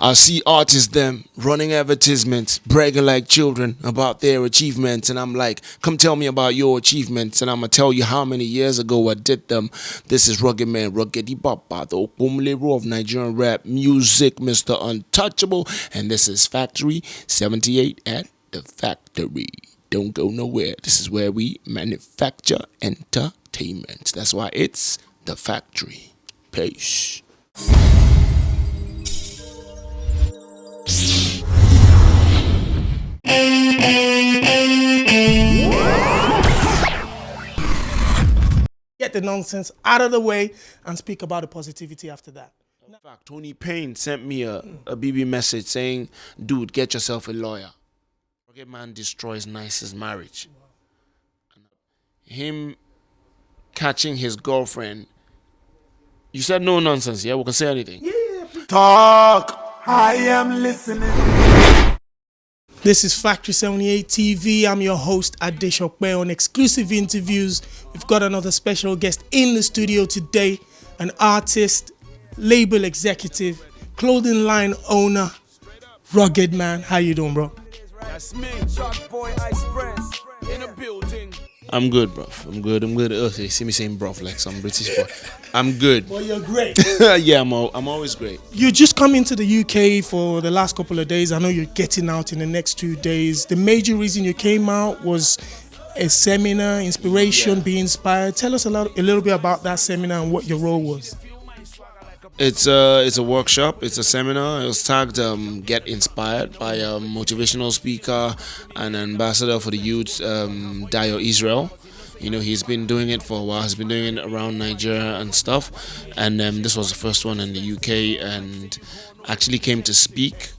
I see artists them running advertisements, bragging like children about their achievements, and I'm like, come tell me about your achievements, and I'm gonna tell you how many years ago I did them. This is RuggedMan, Ruggedy Papa, the Okumulero of Nigerian rap music, Mr. Untouchable, and this is Factory 78 at the Factory. Don't go nowhere. This is where we manufacture entertainment. That's why it's the Factory. Peace. Get the nonsense out of the way and speak about the positivity after that. In fact, Tony Payne sent me a BB message saying, dude, get yourself a lawyer. RuggedMan destroys Nice's marriage. Him catching his girlfriend. You said no nonsense, yeah? We can say anything. Yeah. Talk. I am listening. This is FACTORY78 TV. I'm your host, Adeshokpe. On exclusive interviews, we've got another special guest in the studio today, an artist, label executive, clothing line owner, RuggedMan. How you doing, bro? That's me, Shark Boy Ice Prince, in a building. I'm good, bruv. I'm good. Oh, you see me saying bruv like some British boy. I'm good. Well, you're great. Yeah, I'm always great. You just come into the UK for the last couple of days. I know you're getting out in the next 2 days. The major reason you came out was a seminar, inspiration, be inspired. Tell us a little bit about that seminar and what your role was. It's a workshop. It's a seminar. It was tagged "Get Inspired" by a motivational speaker and ambassador for the youth, Dio Israel. You know, he's been doing it for a while. He's been doing it around Nigeria and stuff. And this was the first one in the UK, and actually came to speak,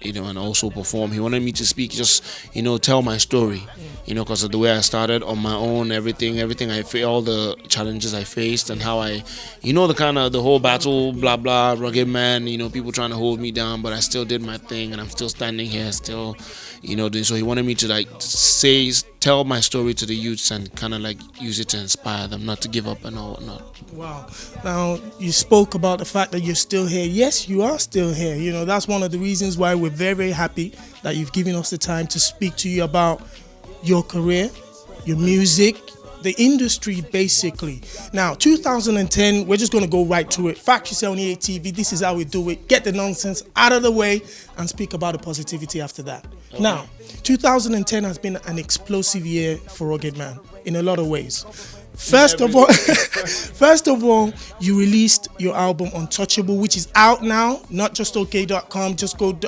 you know, and also perform. He wanted me to speak, just, you know, tell my story, you know, because of the way I started on my own, everything all the challenges I faced, and how I, you know, the whole battle, blah, blah, RuggedMan, you know, people trying to hold me down, but I still did my thing, and I'm still standing here, still, you know, doing. So he wanted me to, like, tell my story to the youths and kind of, like, use it to inspire them not to give up and all whatnot. Wow. Now, you spoke about the fact that you're still here. Yes, you are still here. You know, that's one of the reasons why we're very, very happy that you've given us the time to speak to you about your career, your music, the industry, basically. Now, 2010, we're just going to go right to it. FACTORY78 TV, this is how we do it. Get the nonsense out of the way and speak about the positivity after that. Okay. Now, 2010 has been an explosive year for RuggedMan in a lot of ways. First of all, you released your album Untouchable, which is out now, notjustok.com. Just go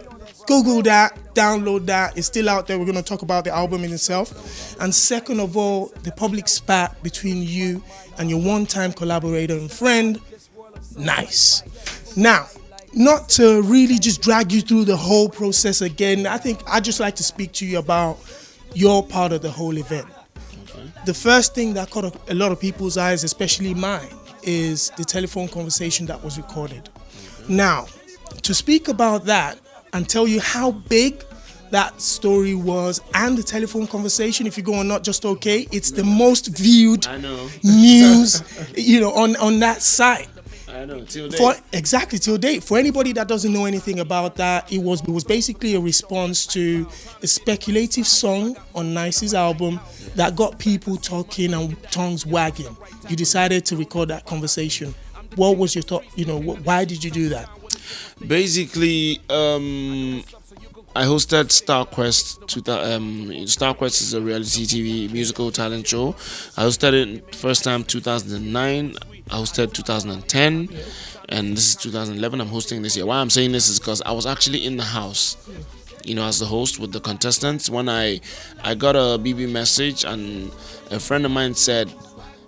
Google that, download that. It's still out there. We're going to talk about the album in itself. And second of all, the public spat between you and your one-time collaborator and friend, Nice. Now, not to really just drag you through the whole process again, I think I'd just like to speak to you about your part of the whole event. The first thing that caught a lot of people's eyes, especially mine, is the telephone conversation that was recorded. Now, to speak about that and tell you how big that story was and the telephone conversation, if you go on Not Just Okay, it's the most viewed news, you know, on that site. I know, till date. Exactly, till date. For anybody that doesn't know anything about that, it was basically a response to a speculative song on Nice's album that got people talking and tongues wagging. You decided to record that conversation. What was your thought? You know, why did you do that? Basically, I hosted StarQuest. StarQuest is a reality TV musical talent show. I hosted it first time 2009. I hosted 2010, and this is 2011. I'm hosting this year. Why I'm saying this is because I was actually in the house, you know, as the host with the contestants when I got a BB message, and a friend of mine said,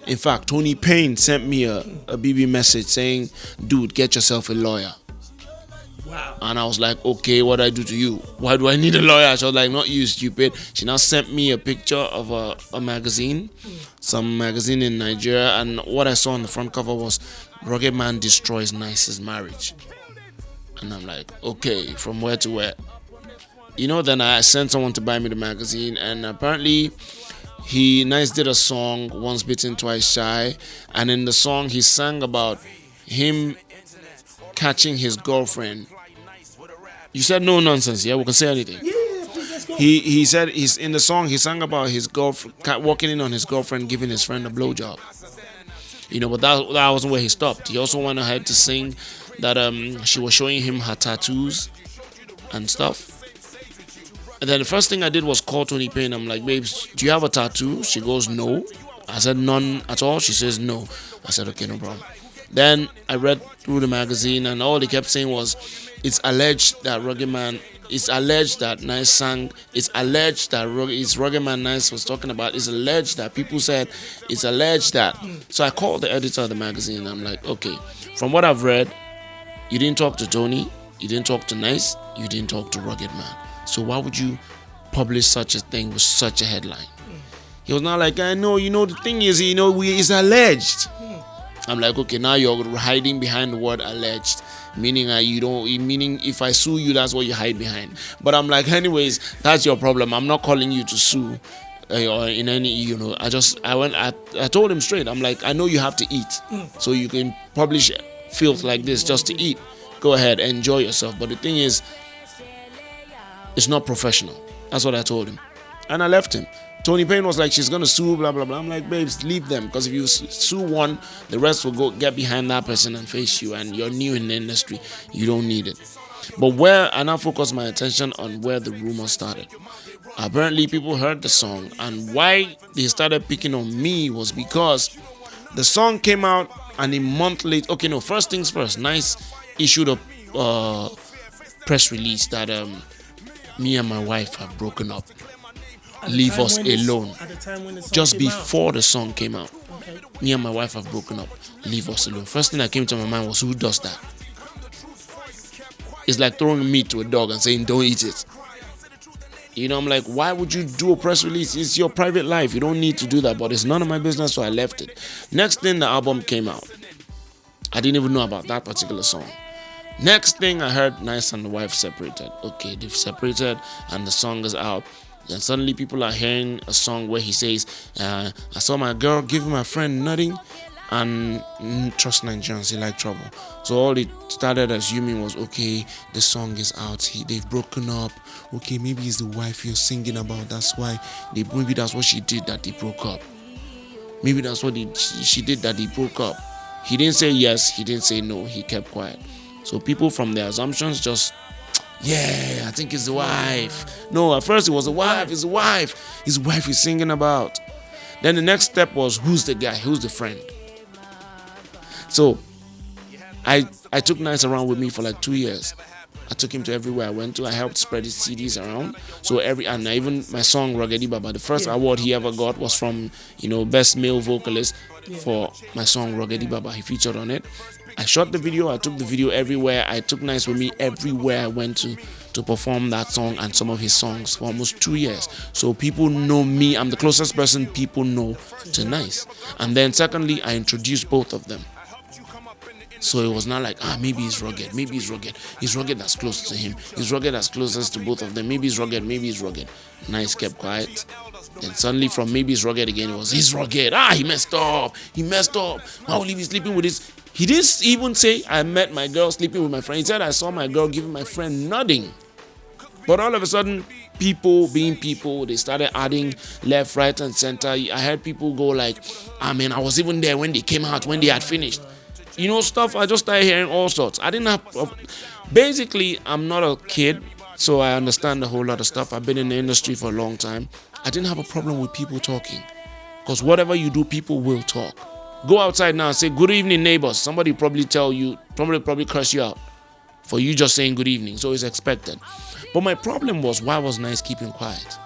in fact, Tony Payne sent me a BB message saying, dude, get yourself a lawyer. Wow. And I was like, okay, what do I do to you? Why do I need a lawyer? She was like, not you, stupid. She now sent me a picture of a magazine, some magazine in Nigeria, and what I saw on the front cover was RuggedMan destroys Nice's marriage. And I'm like, okay, from where to where? You know, then I sent someone to buy me the magazine, and apparently Nice did a song, Once Bitten, Twice Shy, and in the song he sang about him catching his girlfriend You said no nonsense. Yeah, we can say anything. Yeah, please, let's go. He said he's in the song. He sang about his girlfriend walking in on his girlfriend, giving his friend a blowjob. But that wasn't where he stopped. He also went ahead to sing that she was showing him her tattoos and stuff. And then the first thing I did was call Tony Payne. I'm like, babes, do you have a tattoo? She goes, no. I said, none at all. She says, no. I said, okay, no problem. Then I read through the magazine, and all they kept saying was, it's alleged that RuggedMan, it's alleged that Nice sang, it's alleged that it's RuggedMan Nice was talking about, it's alleged that people said, it's alleged that. So I called the editor of the magazine, and I'm like, okay, from what I've read, you didn't talk to Tony, you didn't talk to Nice, you didn't talk to RuggedMan. So why would you publish such a thing with such a headline? He was not like, I know, the thing is, it's alleged. I'm like, okay, now you're hiding behind the word alleged, meaning meaning if I sue you, that's what you hide behind. But I'm like, anyways, that's your problem. I'm not calling you to sue or in any, I told him straight. I'm like, I know you have to eat, so you can publish filth like this just to eat. Go ahead, enjoy yourself. But the thing is, it's not professional. That's what I told him. And I left him. Tony Payne was like, she's going to sue, blah, blah, blah. I'm like, babes, leave them. Because if you sue one, the rest will go get behind that person and face you. And you're new in the industry. You don't need it. But I now focus my attention on where the rumor started. Apparently, people heard the song. And why they started picking on me was because the song came out and a month later. Okay, no, first things first. Nice issued a press release that me and my wife have broken up. Leave us alone. At the time when the song Just came before the song came out. Okay. Me and my wife have broken up. Leave us alone. First thing that came to my mind was, who does that? It's like throwing meat to a dog and saying, don't eat it. I'm like, why would you do a press release? It's your private life. You don't need to do that. But it's none of my business, so I left it. Next thing, the album came out. I didn't even know about that particular song. Next thing, I heard Nice and the wife separated. Okay, they've separated and the song is out. And suddenly people are hearing a song where he says, I saw my girl giving my friend nutting and trust Nigerians, they like trouble. So all they started assuming was, okay, the song is out, they've broken up. Okay, maybe it's the wife you're singing about. That's why maybe that's what she did that they broke up. Maybe that's what she did that they broke up. He didn't say yes, he didn't say no, he kept quiet. So people from their assumptions just, yeah, I think it's the wife. No, at first it was the wife, it's the wife. His wife is singing about. Then the next step was, who's the guy, who's the friend? So I took Nice around with me for like 2 years. I took him to everywhere I went to. I helped spread his CDs around. So and even my song Ruggedy Baba, the first award he ever got was from, best male vocalist for my song Ruggedy Baba. He featured on it. I shot the video. I took the video everywhere. I took Nice with me everywhere I went to perform that song and some of his songs for almost 2 years. So people know me. I'm the closest person people know to Nice. And then secondly, I introduced both of them. So it was not like, maybe he's rugged, maybe he's rugged. He's rugged that's close to him. He's rugged that's closest to both of them. Maybe he's rugged, maybe he's rugged. Nice kept quiet. Then suddenly from maybe he's rugged again, it was, he's rugged. He messed up. He messed up. Why would he be sleeping with his... He didn't even say, I met my girl sleeping with my friend. He said, I saw my girl giving my friend nothing. But all of a sudden, people being people, they started adding left, right, and center. I heard people go like, I was even there when they came out, when they had finished. Stuff, I just started hearing all sorts. I didn't have... Basically, I'm not a kid, so I understand a whole lot of stuff. I've been in the industry for a long time. I didn't have a problem with people talking. Because whatever you do, people will talk. Go outside now and say, good evening, neighbors. Somebody probably probably curse you out for you just saying good evening. So it's expected. But my problem was, why was Nice keeping quiet?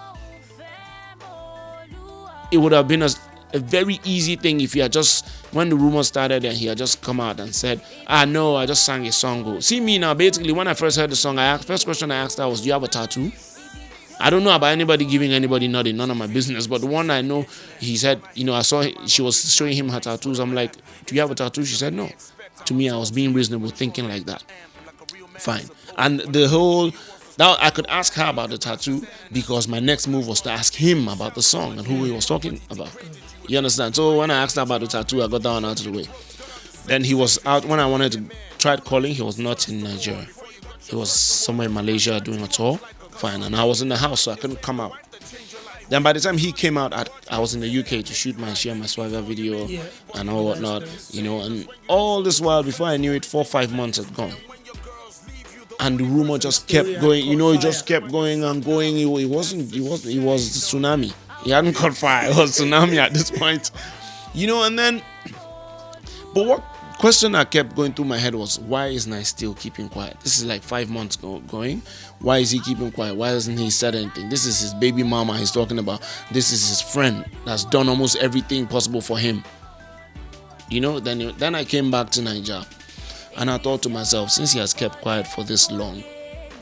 It would have been a very easy thing if he had just, when the rumor started, and he had just come out and said, no, I just sang a song. See me now, basically, when I first heard the song, first question I asked her was, do you have a tattoo? I don't know about anybody giving anybody nothing, none of my business. But the one I know, he said, I saw she was showing him her tattoos. I'm like, do you have a tattoo? She said no. To me, I was being reasonable, thinking like that. Fine. And now I could ask her about the tattoo because my next move was to ask him about the song and who he was talking about. You understand? So when I asked her about the tattoo, I got that one out of the way. Then he was out when I wanted to try calling. He was not in Nigeria. He was somewhere in Malaysia doing a tour. Fine, and I was in the house, so I couldn't come out. Then by the time he came out, I was in the UK to shoot my Share My Swagger video and all whatnot, and all this while, before I knew it, 4 or 5 months had gone. And the rumor just kept going, it just kept going and going. It was tsunami. He hadn't caught fire, it was tsunami at this point. And then, but what question that kept going through my head was, why isn't I still keeping quiet? This is like 5 months going. Why is he keeping quiet? Why hasn't he said anything? This is his baby mama he's talking about. This is his friend that's done almost everything possible for him. Then I came back to Nigeria, and I thought to myself, since he has kept quiet for this long,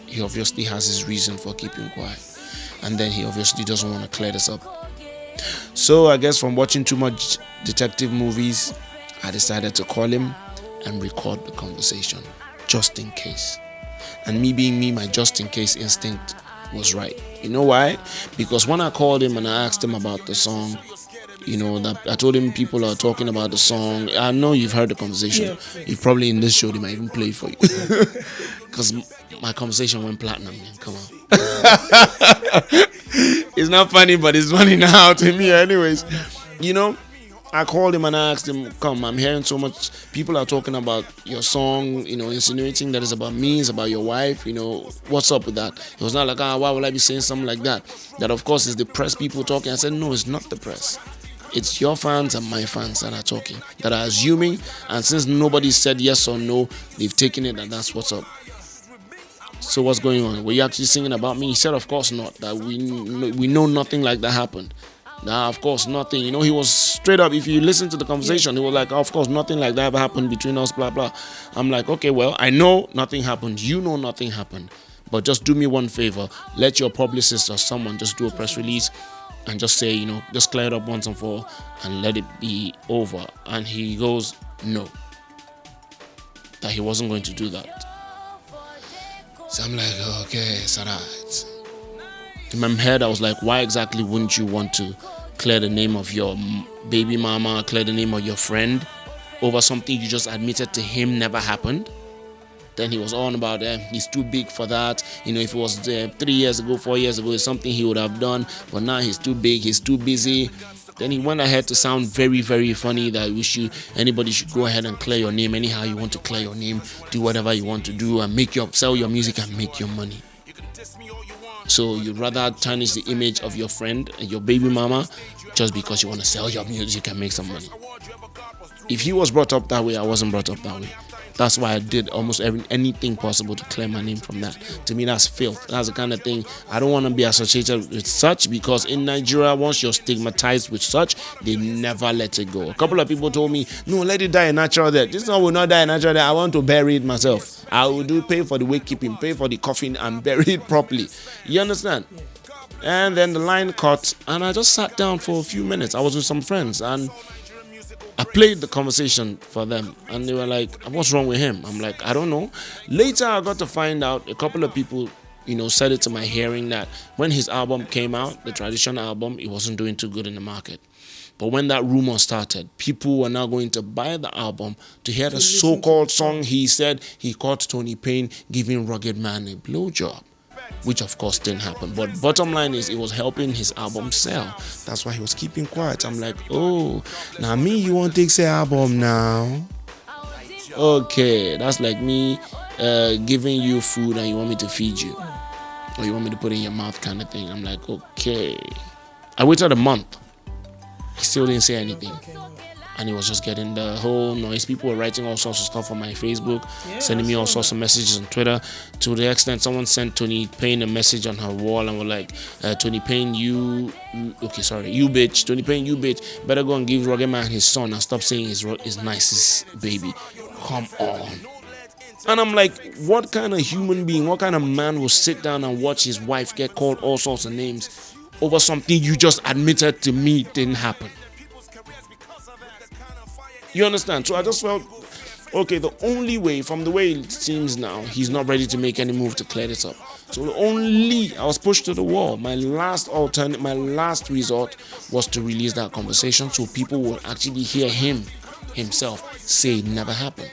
he obviously has his reason for keeping quiet. And then he obviously doesn't want to clear this up. So I guess from watching too much detective movies, I decided to call him and record the conversation, just in case. And me being me, my just in case instinct was right. You know why? Because when I called him and I asked him about the song, that I told him people are talking about the song. I know you've heard the conversation. You've probably in this show, they might even play it for you. Because my conversation went platinum, man. Come on. It's not funny, but it's funny now to me anyways. I called him and I asked him, come, I'm hearing so much people are talking about your song, insinuating that it's about me, it's about your wife, what's up with that? It was not like, why would I be saying something like that? That of course is the press people talking. I said, no, it's not the press. It's your fans and my fans that are talking, that are assuming, and since nobody said yes or no, they've taken it and that's what's up. So what's going on? Were you actually singing about me? He said, of course not, that we know nothing like that happened. Nah, of course, nothing. He was straight up. If you listen to the conversation, he was like, of course, nothing like that ever happened between us, blah, blah. I'm like, okay, well, I know nothing happened. You know nothing happened. But just do me one favor. Let your publicist or someone just do a press release and just say, just clear it up once and for all and let it be over. And he goes, no. That he wasn't going to do that. So I'm like, okay, it's alright. In my head, I was like, why exactly wouldn't you want to clear the name of your baby mama, clear the name of your friend over something you just admitted to him never happened? Then he was on about he's too big for that. If it was 3 years ago, 4 years ago, it's something he would have done. But now he's too big, he's too busy. Then he went ahead to sound very, very funny that anybody should go ahead and clear your name anyhow you want to clear your name, do whatever you want to do and sell your music and make your money. So you'd rather tarnish the image of your friend and your baby mama just because you want to sell your music and make some money. If he was brought up that way, I wasn't brought up that way. That's why I did almost anything possible to clear my name from that. To me, that's filth. That's the kind of thing I don't want to be associated with such, because in Nigeria, once you're stigmatized with such, they never let it go. A couple of people told me, no, let it die a natural death. This one will not die a natural death. I want to bury it myself. I will pay for the wake keeping, pay for the coffin and bury it properly. You understand? And then the line cut and I just sat down for a few minutes. I was with some friends and I played the conversation for them and they were like, what's wrong with him? I'm like, I don't know. Later I got to find out, a couple of people said it to my hearing, that when his album came out, the traditional album, it wasn't doing too good in the market. But when that rumor started, people were now going to buy the album to hear the so-called song he said he caught Tony Payne giving RuggedMan a blowjob, which of course didn't happen. But bottom line is, it was helping his album sell. That's why he was keeping quiet. I'm like, oh, now me, you want to take say album now? Okay, that's like me giving you food and you want me to feed you, or you want me to put it in your mouth kind of thing. I'm like, okay. I waited a month. He still didn't say anything. And he was just getting the whole noise. People were writing all sorts of stuff on my Facebook, sending me all sorts of messages on Twitter, to the extent someone sent Tony Payne a message on her wall and were like, Tony Payne, you bitch. Tony Payne, you bitch. Better go and give RuggedMan his son and stop saying his nicest baby. Come on. And I'm like, what kind of human being, what kind of man will sit down and watch his wife get called all sorts of names over something you just admitted to me didn't happen? You understand? So I just felt, okay, the only way, from the way it seems now, he's not ready to make any move to clear this up. So I was pushed to the wall. My last resort was to release that conversation so people will actually hear himself say it never happened.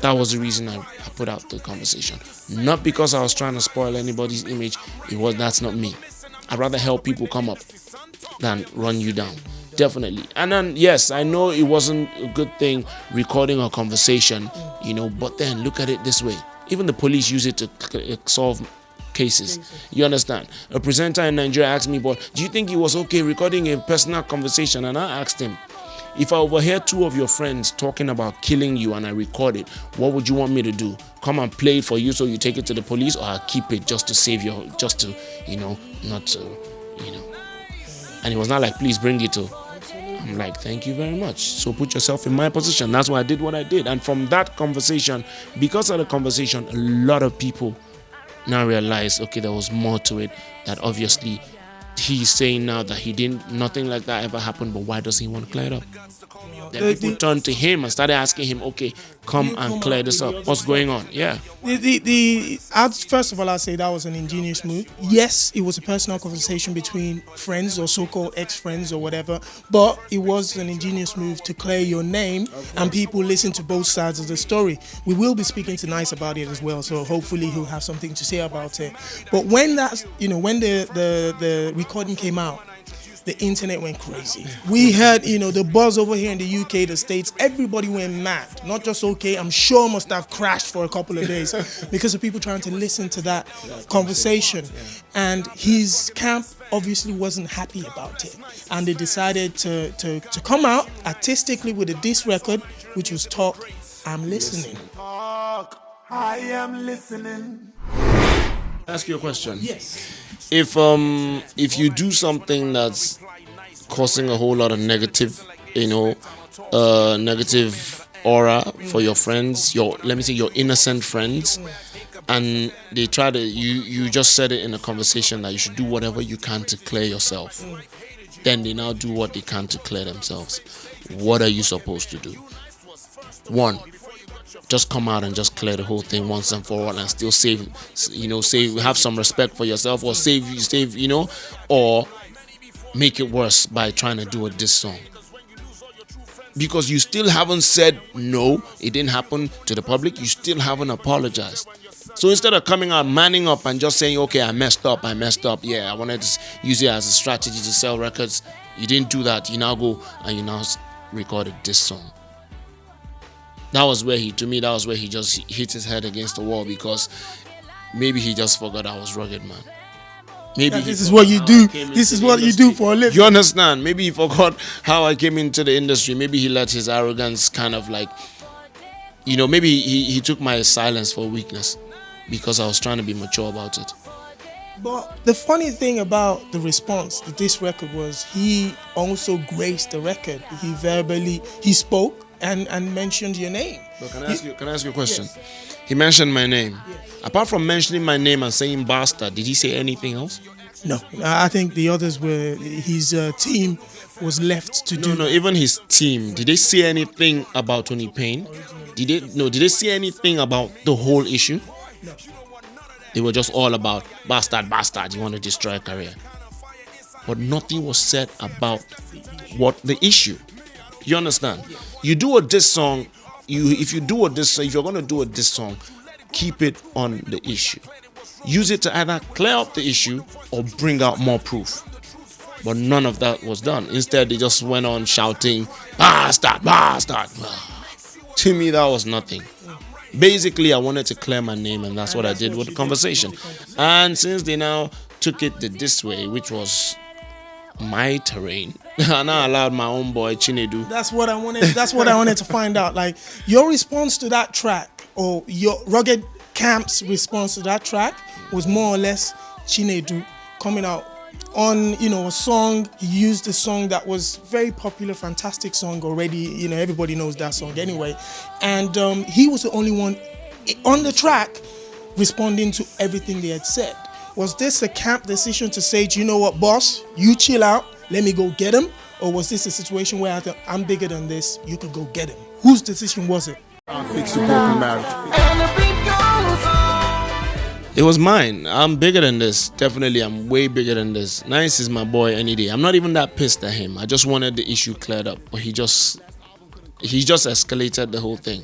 That was the reason I put out the conversation. Not because I was trying to spoil anybody's image. That's not me. I'd rather help people come up than run you down. Definitely. And then, yes, I know it wasn't a good thing recording a conversation, but then look at it this way. Even the police use it to solve cases. You understand? A presenter in Nigeria asked me, but do you think it was okay recording a personal conversation? And I asked him, if I overhear two of your friends talking about killing you and I record it, what would you want me to do? Come and play it for you so you take it to the police, or I'll keep it just to save your, not to, And he was not like, please bring it to. I'm like, thank you very much. So put yourself in my position. That's why I did what I did. And from that conversation, because of the conversation, a lot of people now realize, okay, there was more to it. That obviously he's saying now that nothing like that ever happened, but why does he want to clear it up? Then people turned to him and started asking him, okay, come and clear this up. What's going on? Yeah. First of all, I'd say that was an ingenious move. Yes, it was a personal conversation between friends or so-called ex-friends or whatever, but it was an ingenious move to clear your name and people listen to both sides of the story. We will be speaking to Nice about it as well, so hopefully he'll have something to say about it. But when the recording came out, the internet went crazy. We heard, the buzz over here in the UK, the States, everybody went mad. Not just okay, I'm sure must have crashed for a couple of days because of people trying to listen to that conversation. And his camp obviously wasn't happy about it. And they decided to come out artistically with a diss record, which was Talk, I'm Listening. Talk, I am listening. Ask you a question. Yes. If you do something that's causing a whole lot of negative, negative aura for your friends, your innocent friends, and they try to, you just said it in a conversation that you should do whatever you can to clear yourself. Then they now do what they can to clear themselves. What are you supposed to do? One, just come out and just clear the whole thing once and for all, and still save, have some respect for yourself, or save, or make it worse by trying to do a diss song. Because you still haven't said no, it didn't happen to the public, you still haven't apologized. So instead of coming out, manning up and just saying, okay, I messed up, yeah, I wanted to use it as a strategy to sell records, you didn't do that. You now go and you now recorded this song. That was where he just hit his head against the wall, because maybe he just forgot I was RuggedMan. Maybe this is what you do. This is what you do for a living. You understand? Maybe he forgot how I came into the industry. Maybe he let his arrogance kind of like, maybe he took my silence for weakness because I was trying to be mature about it. But the funny thing about the response to this record was he also graced the record. He spoke and mentioned your name. But can I ask you a question? Yes. He mentioned my name. Yes. Apart from mentioning my name and saying bastard, did he say anything else? No, I think the others were, his team was left to do. No, even his team. Did they say anything about Tony Payne? Did they say anything about the whole issue? No. They were just all about bastard, you want to destroy a career. But nothing was said about what the issue. You understand? You do a diss song, if you're going to do a diss song, keep it on the issue. Use it to either clear up the issue or bring out more proof. But none of that was done. Instead, they just went on shouting, bastard. To me, that was nothing. Basically, I wanted to clear my name, and that's what I did with the conversation. And since they now took it this way, which was my terrain, and I allowed my own boy Chinedu. That's what I wanted to find out. Like, your response to that track, or your Rugged Camp's response to that track, was more or less Chinedu coming out on, a song. He used a song that was very popular, fantastic song already. Everybody knows that song anyway. And he was the only one on the track responding to everything they had said. Was this a camp decision to say, do you know what, boss? You chill out, let me go get him? Or was this a situation where I thought, I'm bigger than this, you could go get him? Whose decision was it? Fix your broken marriage. It was mine. I'm bigger than this. Definitely, I'm way bigger than this. Nice is my boy any day. I'm not even that pissed at him. I just wanted the issue cleared up. But he just escalated the whole thing.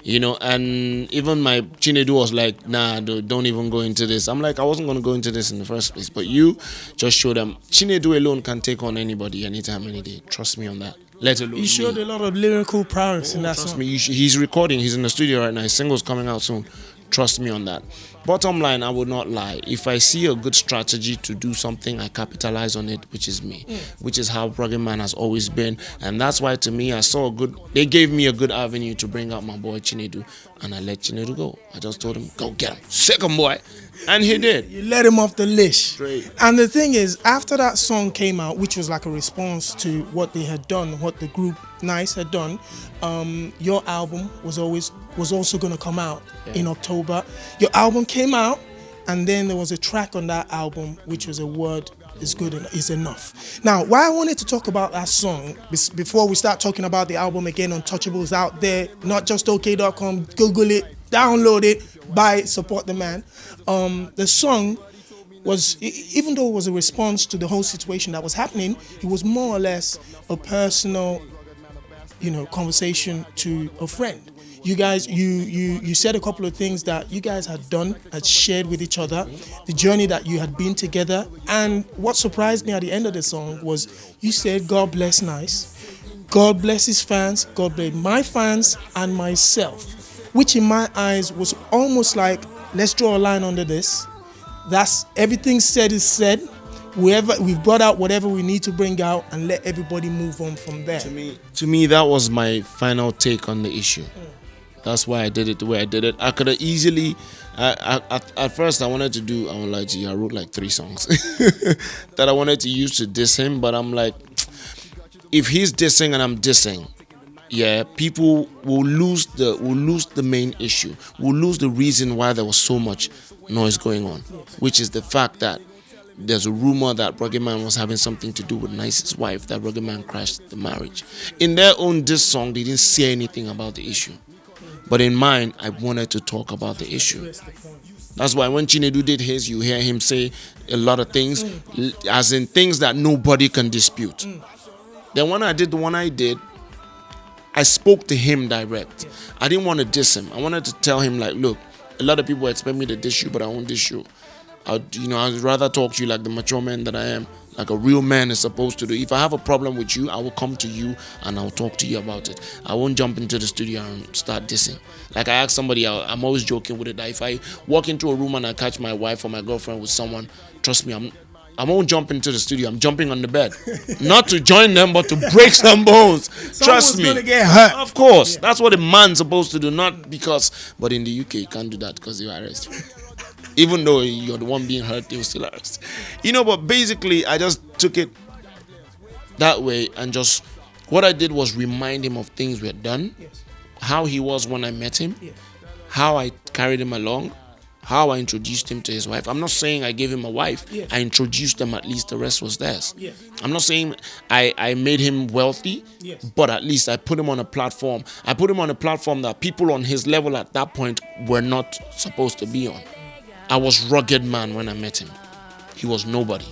you know. And even my Chinedu was like, nah, don't even go into this. I'm like, I wasn't going to go into this in the first place, but you just show them Chinedu alone can take on anybody anytime, any day. Trust me on that. Let alone You showed me. a lot of lyrical prowess in that Trust song. me, he's recording. He's in the studio right now. His single's coming out soon. Trust me on that. Bottom line, I would not lie. If I see a good strategy to do something, I capitalize on it, which is me, which is how RuggedMan has always been. And that's why, to me, they gave me a good avenue to bring out my boy Chinedu, and I let Chinedu go. I just told him, go get him. Sick him, boy. And he did. You let him off the leash. Straight. And the thing is, after that song came out, which was like a response to what they had done, what the group Nice had done, your album was also going to come out in October. Your album came out, and then there was a track on that album which was A Word Is Good Is Enough. Now, why I wanted to talk about that song before we start talking about the album again, Untouchables out there, not just OK.com, Google it, download it, buy it, support the man. The song was, even though it was a response to the whole situation that was happening, it was more or less a personal, conversation to a friend. You guys, you said a couple of things that you guys had done, had shared with each other, the journey that you had been together. And what surprised me at the end of the song was you said, God bless Nice, God bless his fans, God bless my fans and myself, which in my eyes was almost like, let's draw a line under this. That's everything said is said. We've brought out whatever we need to bring out and let everybody move on from there. To me, that was my final take on the issue. That's why I did it the way I did it. I could have easily, at first I won't lie to you, I wrote like 3 songs that I wanted to use to diss him, but I'm like, if he's dissing and I'm dissing, yeah, people will lose the main issue. We'll lose the reason why there was so much noise going on, which is the fact that there's a rumor that RuggedMan was having something to do with Nice's wife, that RuggedMan crashed the marriage. In their own diss song, they didn't say anything about the issue. But in mine, I wanted to talk about the issue. That's why when Chinedu did his, you hear him say a lot of things, as in things that nobody can dispute. Then when I did the one I did, I spoke to him direct. I didn't want to diss him. I wanted to tell him, like, look, a lot of people expect me to diss you, but I won't diss you. I'd rather talk to you like the mature man that I am, like a real man is supposed to do. If I have a problem with you, I will come to you and I'll talk to you about it. I won't jump into the studio and start dissing. Like I asked somebody, I'm always joking with it, that if I walk into a room and I catch my wife or my girlfriend with someone, trust me, I won't jump into the studio. I'm jumping on the bed. Not to join them, but to break some bones. Trust me. Gonna get hurt. Of course. Yeah. That's what a man's supposed to do, not because... But in the UK, you can't do that because you arrest you. Even though you're the one being hurt, they will still arrest. But basically, I just took it that way and just... What I did was remind him of things we had done. Yes. How he was when I met him. Yes. How I carried him along. How I introduced him to his wife. I'm not saying I gave him a wife. Yes. I introduced them, at least the rest was theirs. Yes. I'm not saying I made him wealthy, yes, but at least I put him on a platform. I put him on a platform that people on his level at that point were not supposed to be on. I was RuggedMan when I met him. He was nobody.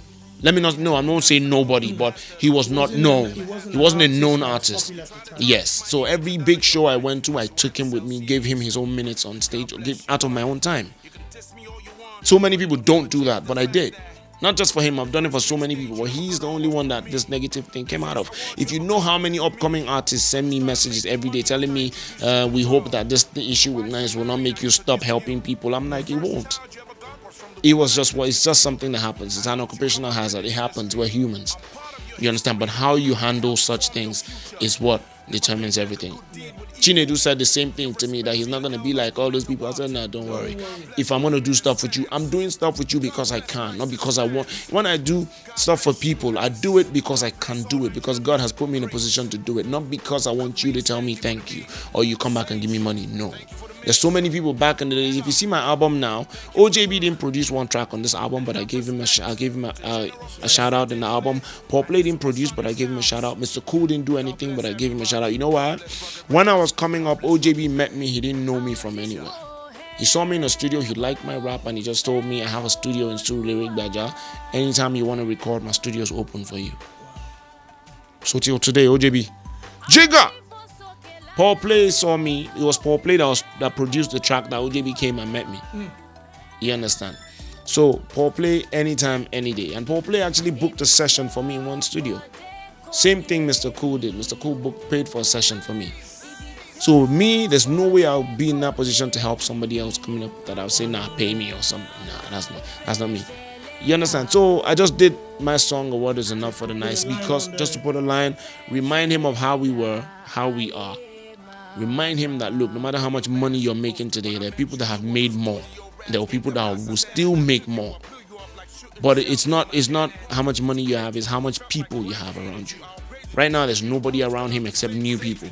I won't say nobody, but he was not known. He wasn't a known artist. Yes. So every big show I went to, I took him with me, gave him his own minutes on stage, out of my own time. So many people don't do that, but I did. Not just for him, I've done it for so many people, but he's the only one that this negative thing came out of. If you know how many upcoming artists send me messages every day telling me, we hope that this issue with Nice will not make you stop helping people, I'm like, it won't. It's just something that happens. It's an occupational hazard. It happens. We're humans. You understand? But how you handle such things is what determines everything. Chinedu said the same thing to me, that he's not going to be like all those people. I said, no, don't worry. If I'm going to do stuff with you, I'm doing stuff with you because I can, not because I want. When I do stuff for people, I do it because I can do it, because God has put me in a position to do it, not because I want you to tell me thank you or you come back and give me money. No. There's so many people back in the days. If you see my album now, OJB didn't produce one track on this album, but I gave him a shout out in the album. Pop Play didn't produce, but I gave him a shout out. Mr. Cool didn't do anything, but I gave him a shout out. You know what? When I was coming up, OJB met me. He didn't know me from anywhere. He saw me in the studio. He liked my rap, and he just told me, I have a studio in Lyric Baja. Anytime you want to record, my studio is open for you. So till today, OJB, Jigga! Paul Play saw me. It was Paul Play that produced the track that OJB came and met me. You understand? So Paul Play anytime, any day. And Paul Play actually booked a session for me in one studio. Same thing Mr. Cool did. Mr. Cool paid for a session for me. So me, there's no way I'll be in that position to help somebody else coming up that I'll say, nah, pay me or something. Nah, that's not me. You understand? So I just did my song, A Word Is Enough for the Nice, because just to put a line, remind him of how we were, how we are. Remind him that, look, no matter how much money you're making today, there are people that have made more. There are people that will still make more. But it's not how much money you have, it's how much people you have around you. Right now, there's nobody around him except new people.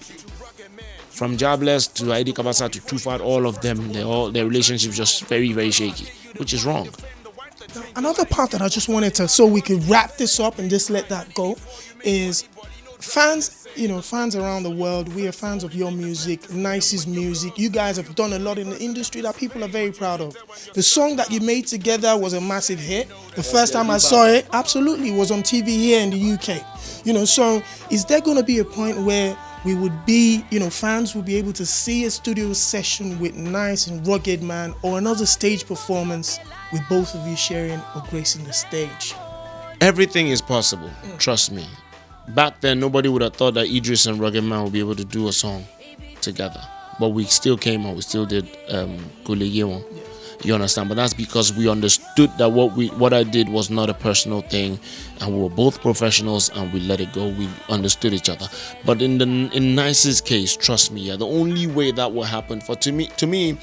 From Jobless to Heidi Kabasa to Tufat, all of them, their relationships just very, very shaky, which is wrong. Another part that I just wanted to, so we could wrap this up and just let that go, is fans, fans around the world, we are fans of your music, Nice's music. You guys have done a lot in the industry that people are very proud of. The song that you made together was a massive hit. The first time I saw it, absolutely, was on TV here in the UK. So is there going to be a point where we would be, fans will be able to see a studio session with Nice and RuggedMan, or another stage performance with both of you sharing or gracing the stage? Everything is possible, trust me. Back then, nobody would have thought that Idris and RuggedMan would be able to do a song together. But we still came out, we still did Kuleyewo. You understand? But that's because we understood that what I did was not a personal thing, and we were both professionals, and we let it go. We understood each other. But in Nice's case, trust me, the only way that will happen to me,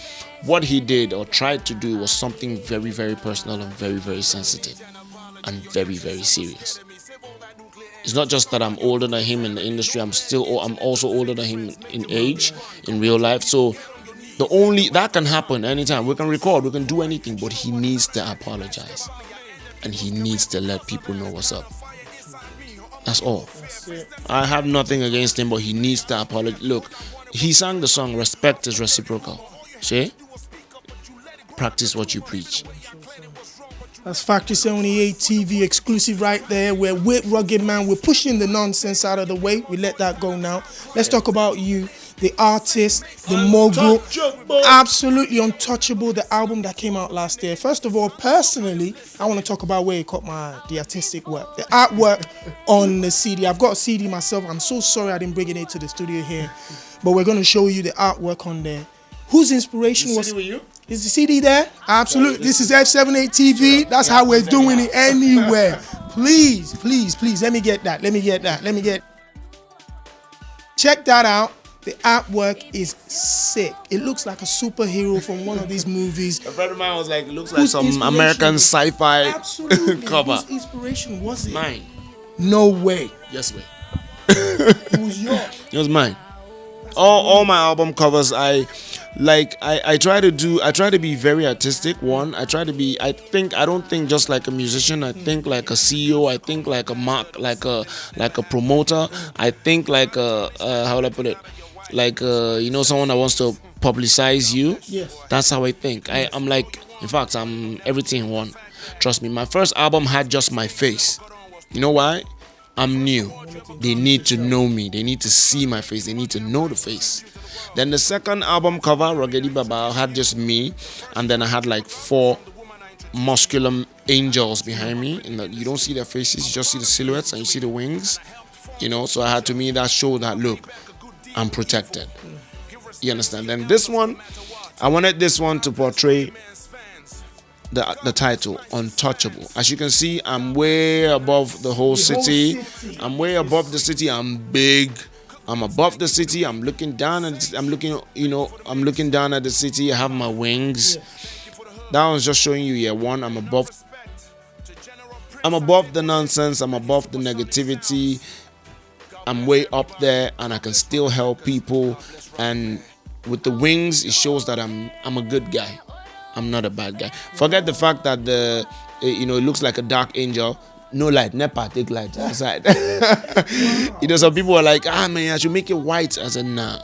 what he did or tried to do was something very, very personal and very, very sensitive and very, very serious. It's not just that I'm older than him in the industry. I'm also older than him in age, in real life. So that can happen anytime. We can record, we can do anything, but he needs to apologize, and he needs to let people know what's up. That's all. I have nothing against him, but he needs to apologize. Look, he sang the song "Respect is Reciprocal." See? Practice what you preach. That's FACTORY78 TV exclusive right there. We're with RuggedMan. We're pushing the nonsense out of the way. We let that go now. Let's talk about you, the artist, the mogul. Absolutely untouchable, the album that came out last year. First of all, personally, I want to talk about where you caught the artistic work, the artwork on the CD. I've got a CD myself. I'm so sorry I didn't bring it to the studio here. But we're going to show you the artwork on there. Whose inspiration was... Is the CD there? Absolutely. This is F78 TV. That's how we're doing it anywhere. Please, please, please. Let me get that. Check that out. The artwork is sick. It looks like a superhero from one of these movies. A friend of mine was like, it looks like some American sci-fi cover. Whose inspiration was it? Mine. No way. Yes, way. It was yours. It was mine. All my album covers, I try to be very artistic. One, I don't think just like a musician. I think like a CEO. I think like a mark, like a promoter. I think like how would I put it? Like someone that wants to publicize you. Yes. That's how I think. I'm like, in fact, I'm everything in one. Trust me. My first album had just my face. You know why? I'm new. They need to know me. They need to see my face. They need to know the face. Then the second album cover, Ruggedy Baba, had just me, and then I had like 4 muscular angels behind me. And you don't see their faces, you just see the silhouettes and you see the wings. So I had, to me, that showed that, look, I'm protected. You understand? Then this one, I wanted this one to portray the title, Untouchable. As you can see, I'm way above the whole city. I'm way above the city. I'm big. I'm above the city. I'm looking down at I'm looking down at the city. I have my wings. Yeah. That one's just showing you, one, I'm above the nonsense. I'm above the negativity. I'm way up there, and I can still help people. And with the wings, it shows that I'm a good guy. I'm not a bad guy. Forget the fact that it looks like a dark angel. No light, NEPA, take light outside. Some people are like, man, I should make it white. I said, nah.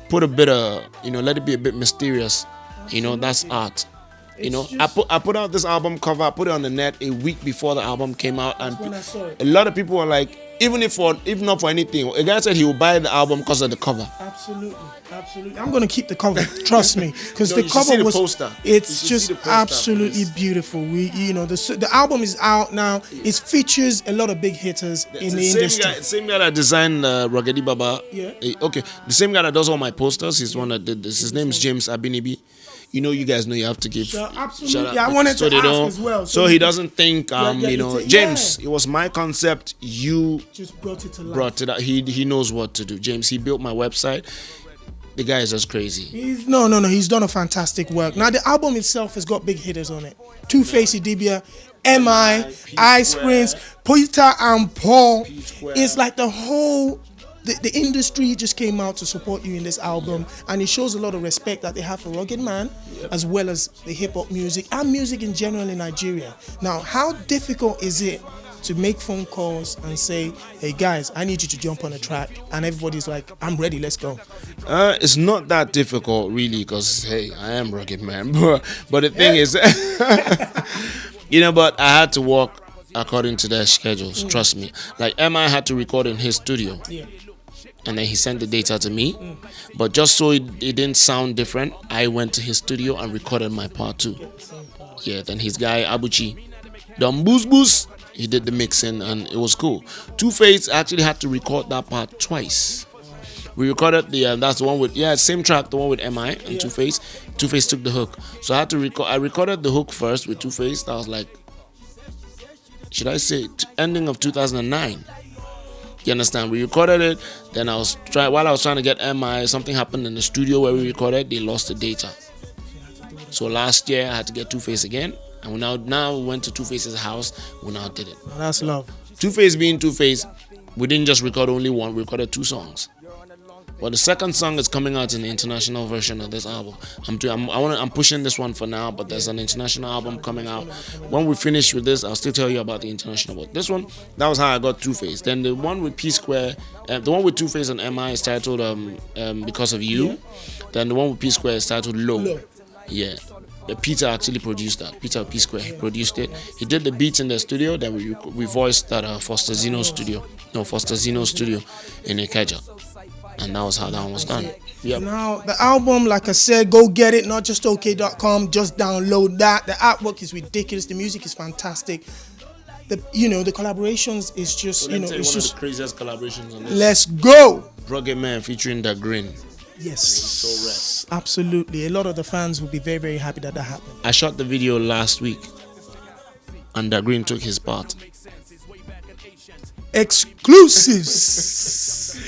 Put a bit of, let it be a bit mysterious. That's art. I put out this album cover. I put it on the net a week before the album came out, and a lot of people were like, even if not for anything, a guy said he will buy the album because of the cover. Absolutely. I'm gonna keep the cover. Trust me, because No, the you should see cover the was. poster. It's You should just see the poster, absolutely please. beautiful. The album is out now. It features a lot of big hitters in the industry. Same guy that designed Ruggedy Baba. Yeah. Okay, the same guy that does all my posters. He's the one that did this. His name is James Abinibi. You guys know you have to give. Absolutely. shout out. I wanted to they ask don't- as well. So he doesn't think, James. Yeah. It was my concept. You Just brought it to life. brought it out. He knows what to do. James. He built my website. The guy is just crazy. He's done a fantastic work. Now the album itself has got big hitters on it. Two-Face Idibia, MI, Ice Prince, Peter and Paul. P-Square. It's like the whole the industry just came out to support you in this album, and it shows a lot of respect that they have for RuggedMan, as well as the hip-hop music and music in general in Nigeria. Now, how difficult is it to make phone calls and say, hey guys, I need you to jump on a track, and everybody's like, I'm ready, let's go? It's not that difficult, really, because hey, I am RuggedMan. But the thing is, but I had to work according to their schedules. Trust me. Like MI had to record in his studio, and then he sent the data to me. But just so it didn't sound different, I went to his studio and recorded my part too. Yeah. Then his guy Abuchi, Dom Boos Boos, he did the mixing, and it was cool. Two-Face actually had to record that part twice. We recorded that's the one with same track, the one with MI and Two-Face. Two-Face took the hook, so I had to record. I recorded the hook first with Two-Face. That was like, should I say, ending of 2009. You understand? We recorded it. Then while I was trying to get MI, something happened in the studio where we recorded. They lost the data. So last year I had to get Two-Face again, and we now went to Two-Face's house. We now did it. Well, that's love. Two-Face being Two-Face, we didn't just record only one. We recorded 2 songs. But the second song is coming out in the international version of this album. I'm pushing this one for now, but there's an international album coming out. When we finish with this, I'll still tell you about the international. But this one, that was how I got Two-Face. Then the one with P-Square, the one with Two-Face and MI is titled Because of You. Then the one with P-Square is titled Low. Yeah. Peter actually produced that. Peter P-Square, he produced it. He did the beats in the studio. Then we voiced at Foster Zeno's studio in Ikeja. And that was how that one was done. Yep. Now, the album, like I said, go get it, not just OK.com, just download that. The artwork is ridiculous, the music is fantastic. The collaborations is just, It's it's one just, of the craziest collaborations on this. let's go. RuggedMan featuring The Grin. Yes, absolutely. A lot of the fans will be very, very happy that happened. I shot the video last week, and The Grin took his part. Exclusives.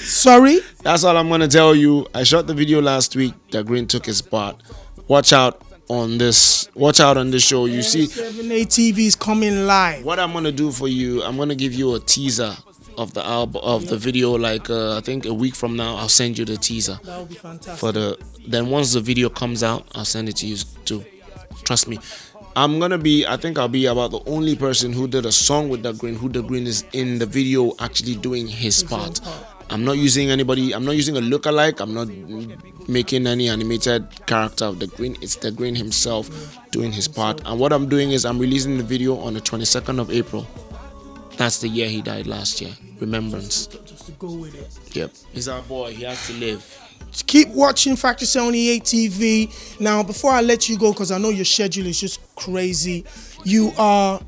Sorry? That's all I'm gonna tell you. I shot the video last week. The Grin took his part. Watch out on this. Watch out on this show. You see, 7A TV is coming live. what I'm gonna do for you, I'm gonna give you a teaser of the album, of the video. Like I think a week from now, I'll send you the teaser. That would be fantastic. Then once the video comes out, I'll send it to you too. Trust me. I think I'll be about the only person who did a song with The Grin, who The Grin is in the video actually doing his part. I'm not using anybody. I'm not using a lookalike. I'm not making any animated character of The Grin. It's The Grin himself doing his part. And what I'm doing is I'm releasing the video on the 22nd of April. That's the year he died last year. Remembrance. Just to go with it. Yep. He's our boy. He has to live. Just keep watching FACTORY78 TV. Now, before I let you go, because I know your schedule is just crazy, you are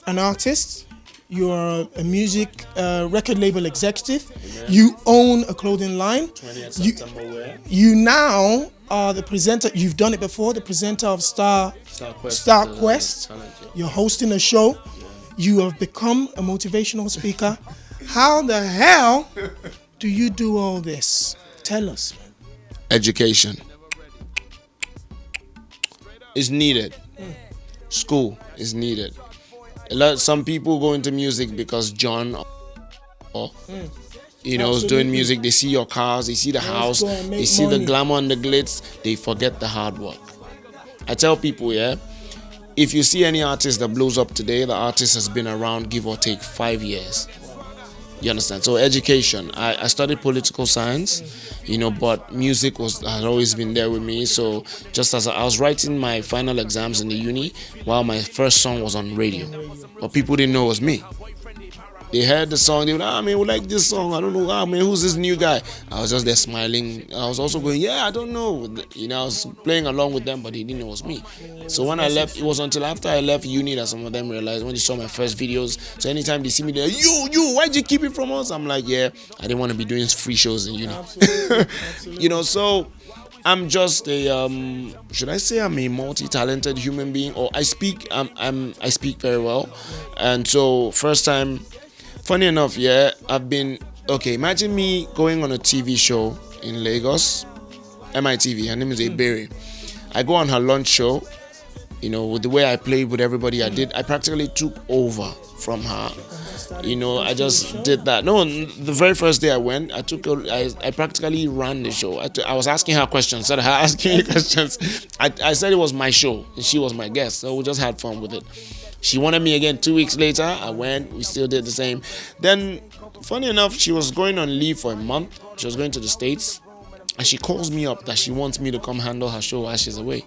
an artist. You are a music record label executive. You own a clothing line. 20th September wear. You now are the presenter. You've done it before. The presenter of Star Quest. Talent, yeah. You're hosting a show. You have become a motivational speaker. How the hell do you do all this? Tell us, man. Education is needed. School is needed. Some people go into music because John is doing music. They see your cars, they see the house, go and make they see money. the glamour and the glitz. They forget the hard work. I tell people, if you see any artist that blows up today, the artist has been around, give or take, 5 years. You understand? So education. I studied political science, but music had always been there with me. So just as I was writing my final exams in the uni, while my first song was on radio, but people didn't know it was me. They heard the song. They were like, man, we like this song. I don't know. Man, who's this new guy? I was just there smiling. I was also going, yeah, I don't know. I was playing along with them, but they didn't know it was me. So when I left, it was until after I left uni that some of them realized when they saw my first videos. So anytime they see me, they're like, you, why'd you keep it from us? I'm like, yeah, I didn't want to be doing free shows in uni. Absolutely. So I'm just a should I say I'm a multi-talented human being, or I speak very well. And so first time, funny enough, I've been okay, imagine me going on a TV show in Lagos, MITV. Her name is Ebere. I go on her lunch show, with the way I played with everybody I practically took over from her. I just did that. No, the very first day I went, I practically ran the show. I was asking her questions, instead of her asking me questions. I said it was my show, and she was my guest, so we just had fun with it. She wanted me again 2 weeks later. I went, we still did the same. Then, funny enough, she was going on leave for a month. She was going to the States, and she calls me up that she wants me to come handle her show while she's away.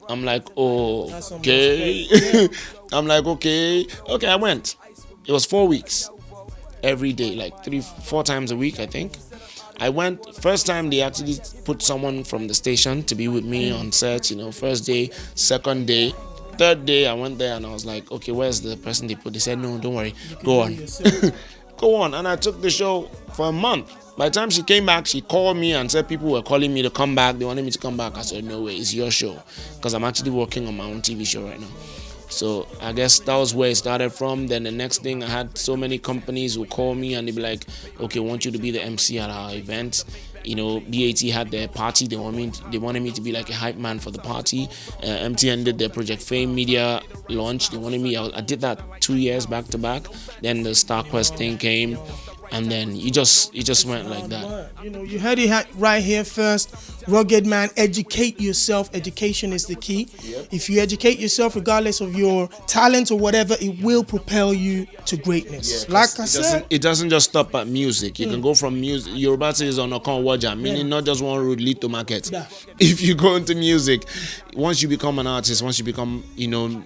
I'm like, oh, okay. I'm like, okay, I went. It was 4 weeks, every day, like 3-4 times a week, I think. I went. First time they actually put someone from the station to be with me on set. First day, second day, third day, I went there and I was like, okay, where's the person they put? They said, no, don't worry, go on. Go on. And I took the show for a month. By the time she came back, she called me and said people were calling me to come back. They wanted me to come back. I said, no way, it's your show. Because I'm actually working on my own TV show right now. So I guess that was where it started from. Then the next thing, I had so many companies who call me and they'd be like, okay, we want you to be the MC at our event. BAT had their party. They wanted me to be like a hype man for the party. MTN did their Project Fame media launch. They wanted me. I did that 2 years back to back. Then the StarQuest thing came. And then you just went like that. You heard it right here first. RuggedMan, educate yourself. Education is the key. Yep. If you educate yourself, regardless of your talent or whatever, it will propel you to greatness. Yeah, like I said, it doesn't just stop at music. You can go from music. Yoruba says on Okon Waja, meaning not just one road lead to market. Yeah. If you go into music, once you become an artist, once you become known,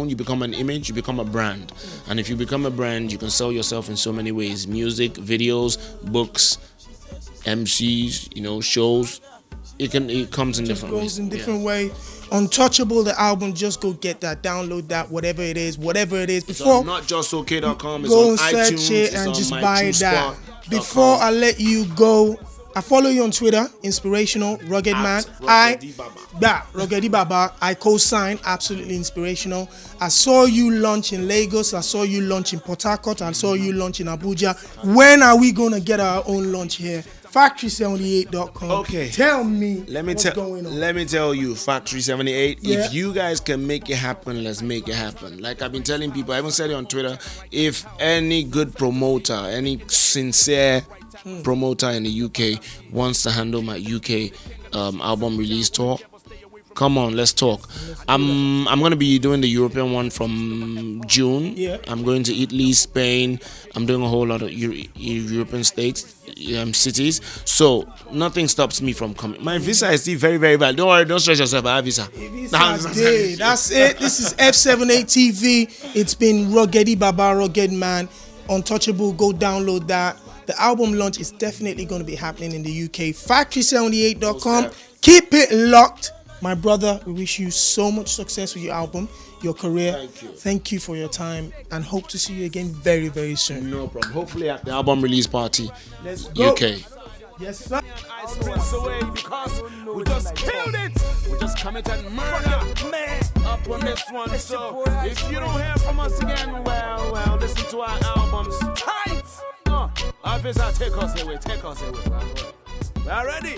you become an image, you become a brand. And if you become a brand, you can sell yourself in so many ways: music, videos, books, MCs, shows. It comes in different ways. Goes in different way. Untouchable, the album, just go get that, download that, whatever it is. Before, it's not just okay.com, it's go on and search iTunes, it it's and on just my buy that. Before I let you go, I follow you on Twitter, Inspirational, RuggedMan. Ruggedy Baba. I co-sign, absolutely inspirational. I saw you launch in Lagos. I saw you launch in Port Harcourt. I saw you launch in Abuja. When are we going to get our own launch here? Factory78.com. Okay. Tell me what's going on. Let me tell you, Factory78, Yeah. if you guys can make it happen, let's make it happen. Like I've been telling people, I even said it on Twitter, if any good promoter, any sincere promoter in the UK wants to handle my UK album release tour, come on, let's talk. I'm going to be doing the European one from June. Yeah. I'm going to Italy, Spain. I'm doing a whole lot of European states, cities. So nothing stops me from coming. My visa is still very, very valid. Don't worry, don't stress yourself. I have visa. That's it. This is F78 TV. It's been Ruggedy Baba, RuggedMan. Untouchable. Go download that. The album launch is definitely going to be happening in the UK. Factory78.com. Keep it locked. My brother, we wish you so much success with your album, your career. Thank you. Thank you for your time and hope to see you again very, very soon. No problem. Hopefully at the album release party, Let's go. UK. Yes, sir. I sprints away because we just killed it. We just committed murder, man, up on this one. So if you don't hear from us again, well, listen to our albums. Tight. Officer, take us away. We are ready.